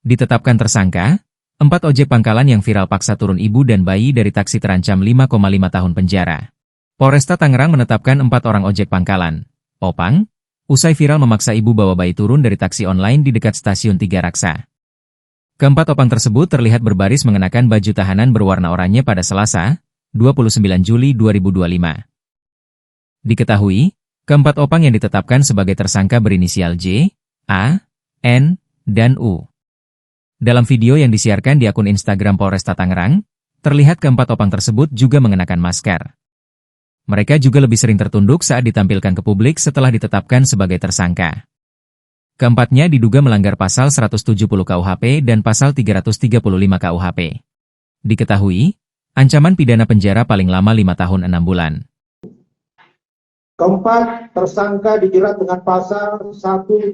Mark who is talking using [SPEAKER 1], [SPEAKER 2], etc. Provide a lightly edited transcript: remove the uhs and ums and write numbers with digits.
[SPEAKER 1] Ditetapkan tersangka, 4 ojek pangkalan yang viral paksa turun ibu dan bayi dari taksi terancam 5,5 tahun penjara. Polresta Tangerang menetapkan 4 orang ojek pangkalan, opang, usai viral memaksa ibu bawa bayi turun dari taksi online di dekat stasiun Tiga Raksa. Keempat opang tersebut terlihat berbaris mengenakan baju tahanan berwarna oranye pada Selasa, 29 Juli 2025. Diketahui, keempat opang yang ditetapkan sebagai tersangka berinisial J, A, N, dan U. Dalam video yang disiarkan di akun Instagram Polresta Tangerang, terlihat keempat opang tersebut juga mengenakan masker. Mereka juga lebih sering tertunduk saat ditampilkan ke publik setelah ditetapkan sebagai tersangka. Keempatnya diduga melanggar pasal 170 KUHP dan pasal 335 KUHP. Diketahui, ancaman pidana penjara paling lama 5 tahun 6 bulan.
[SPEAKER 2] Keempat, tersangka dijerat dengan pasal 1